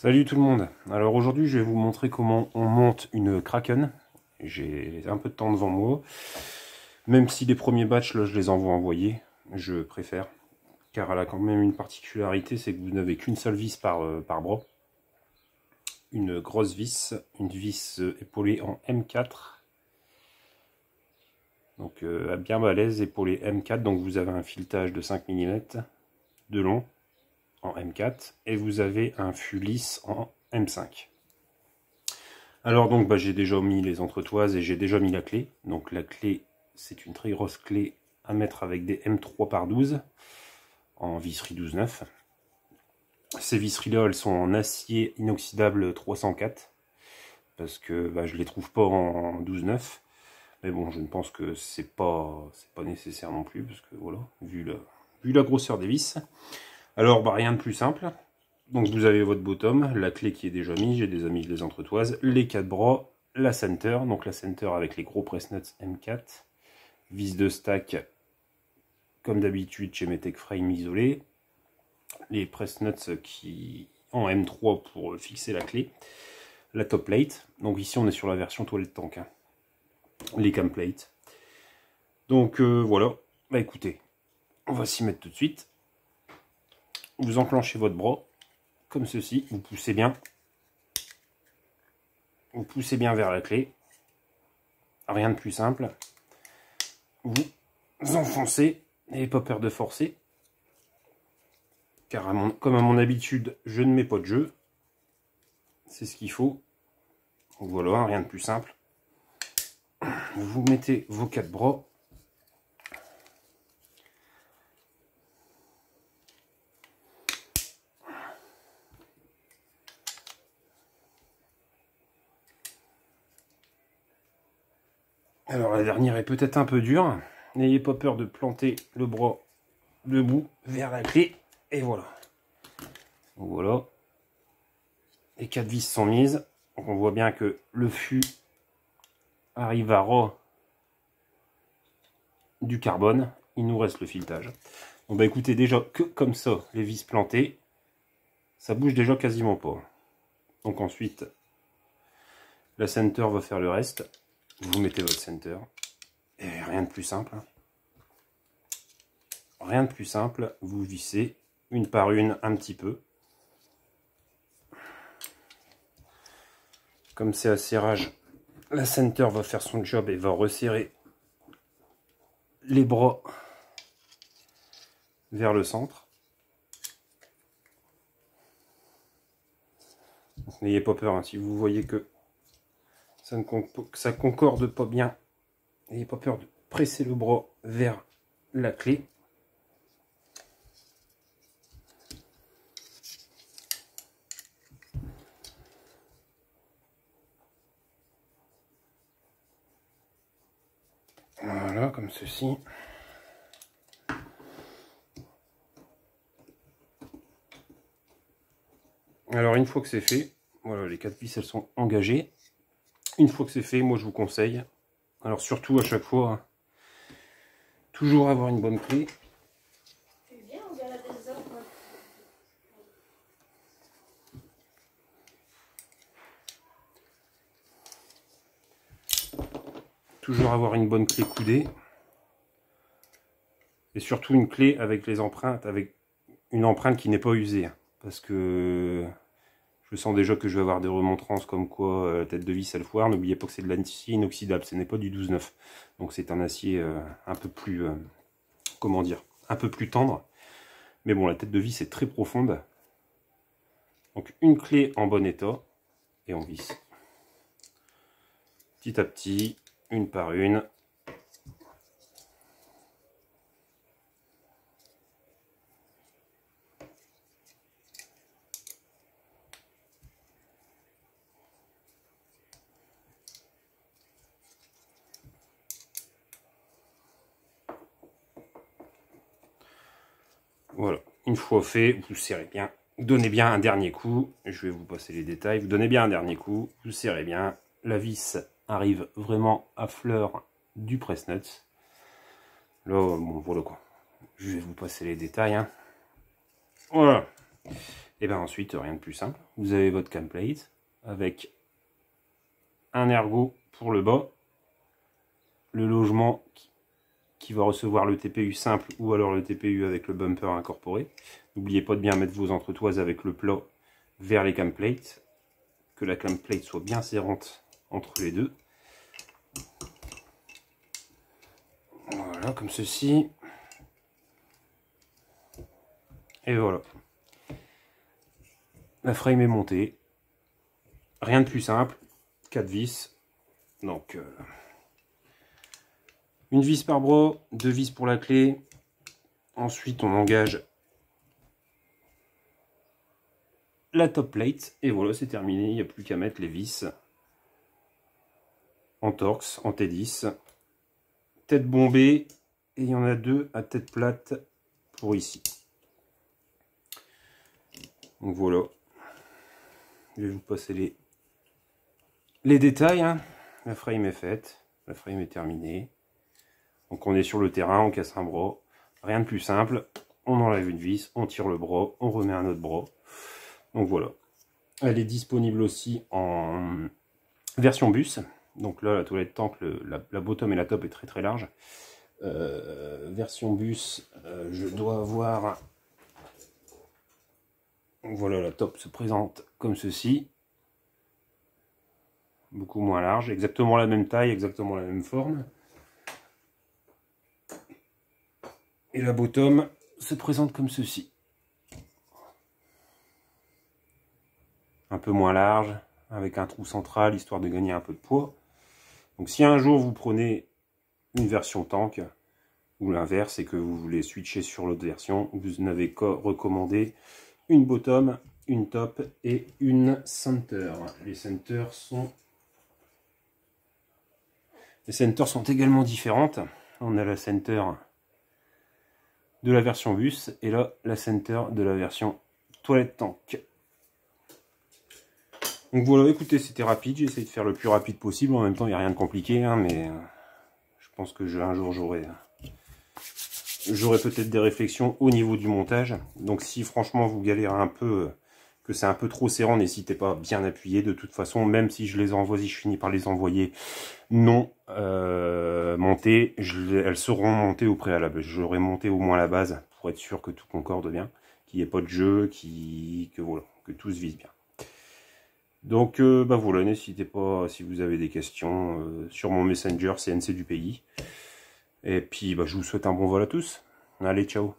Salut tout le monde. Alors aujourd'hui je vais vous montrer comment on monte une Kraken. J'ai un peu de temps devant moi. Même si les premiers batchs là je les envoie envoyer, je préfère. Car elle a quand même une particularité, c'est que vous n'avez qu'une seule vis par bras. Une grosse vis, une vis épaulée en M4. Donc bien balèze, épaulée M4, donc vous avez un filetage de 5 mm de long en M4 et vous avez un fût lisse en M5. Alors donc j'ai déjà mis les entretoises et j'ai déjà mis la clé. Donc la clé, c'est une très grosse clé à mettre avec des M3/12 en visserie 12,9. Ces visseries là elles sont en acier inoxydable 304 parce que je les trouve pas en 12,9. Mais bon, je ne pense que c'est pas nécessaire non plus parce que voilà, vu la grosseur des vis. Alors rien de plus simple. Donc vous avez votre bottom, la clé qui est déjà mise, j'ai déjà mis les entretoises, les 4 bras, la center, donc la center avec les gros press nuts M4, vis de stack comme d'habitude chez mes Tech Frame isolés, les press nuts qui en M3 pour fixer la clé, la top plate, donc ici on est sur la version toilette tank, hein. Les cam plates. Donc voilà, écoutez, on va s'y mettre tout de suite. Vous enclenchez votre bras comme ceci, vous poussez bien vers la clé, rien de plus simple, vous enfoncez, n'ayez pas peur de forcer, car comme à mon habitude je ne mets pas de jeu, c'est ce qu'il faut. Donc voilà, rien de plus simple, vous mettez vos 4 bras, alors la dernière est peut-être un peu dure, n'ayez pas peur de planter le bras debout vers la clé, et voilà. Donc voilà, les 4 vis sont mises, donc on voit bien que le fût arrive à ras du carbone, il nous reste le filetage. Donc écoutez, déjà que comme ça, les vis plantées, ça bouge déjà quasiment pas. Donc ensuite, la center va faire le reste. Vous mettez votre center. Et rien de plus simple. Rien de plus simple, vous vissez une par une un petit peu. Comme c'est à serrage, la center va faire son job et va resserrer les bras vers le centre. N'ayez pas peur, hein, si vous voyez que ça concorde pas bien, n'ayez pas peur de presser le bras vers la clé. Voilà, comme ceci. Alors une fois que c'est fait, voilà, les 4 vis elles sont engagées. Une fois que c'est fait, moi je vous conseille, alors surtout à chaque fois, toujours avoir une bonne clé. Toujours avoir une bonne clé coudée. Et surtout une clé avec les empreintes, avec une empreinte qui n'est pas usée. Parce que je sens déjà que je vais avoir des remontrances comme quoi la tête de vis elle foire. N'oubliez pas que c'est de l'acier inoxydable, ce n'est pas du 12,9. Donc c'est un acier un peu plus, comment dire, un peu plus tendre. Mais bon, la tête de vis est très profonde. Donc une clé en bon état et on visse. Petit à petit, une par une. Voilà, une fois fait, vous serrez bien, vous donnez bien un dernier coup, je vais vous passer les détails, vous donnez bien un dernier coup, vous serrez bien, la vis arrive vraiment à fleur du press nuts. Là, bon, voilà quoi, je vais vous passer les détails, hein. Voilà, Et bien ensuite, rien de plus simple. Vous avez votre cam plate avec un ergot pour le bas, le logement qui va recevoir le TPU simple ou alors le TPU avec le bumper incorporé. N'oubliez pas de bien mettre vos entretoises avec le plat vers les cam plates, que la cam plate soit bien serrante entre les deux. Voilà, comme ceci. Et voilà. La frame est montée. Rien de plus simple. 4 vis. Donc, une vis par bras, 2 vis pour la clé. Ensuite, on engage la top plate. Et voilà, c'est terminé. Il n'y a plus qu'à mettre les vis en Torx, en T10. Tête bombée. Et il y en a 2 à tête plate pour ici. Donc voilà. Je vais vous passer les détails. Hein. La frame est faite. La frame est terminée. Donc on est sur le terrain, on casse un bras. Rien de plus simple. On enlève une vis, on tire le bras, on remet un autre bras. Donc voilà. Elle est disponible aussi en version bus. Donc là, la toilette tank, la bottom et la top est très très large. Version bus, je dois avoir... Voilà, la top se présente comme ceci. Beaucoup moins large, exactement la même taille, exactement la même forme. Et la bottom se présente comme ceci. Un peu moins large, avec un trou central, histoire de gagner un peu de poids. Donc si un jour vous prenez une version tank, ou l'inverse, et que vous voulez switcher sur l'autre version, vous n'avez qu'à recommander une bottom, une top et une center. Les centers sont également différentes. On a la center de la version bus et là la center de la version toilette tank. Donc voilà, écoutez, c'était rapide, j'ai essayé de faire le plus rapide possible. En même temps, il n'y a rien de compliqué, hein, mais je pense que un jour j'aurai peut-être des réflexions au niveau du montage. Donc si franchement vous galérez un peu, que c'est un peu trop serrant, n'hésitez pas à bien appuyer. De toute façon, même si je les envoie, si je finis par les envoyer non montées, elles seront montées au préalable. J'aurai monté au moins la base pour être sûr que tout concorde bien, qu'il n'y ait pas de jeu, que tout se vise bien. Donc bah voilà, n'hésitez pas si vous avez des questions sur mon Messenger CNC du pays. Et puis bah, je vous souhaite un bon vol à tous. Allez, ciao.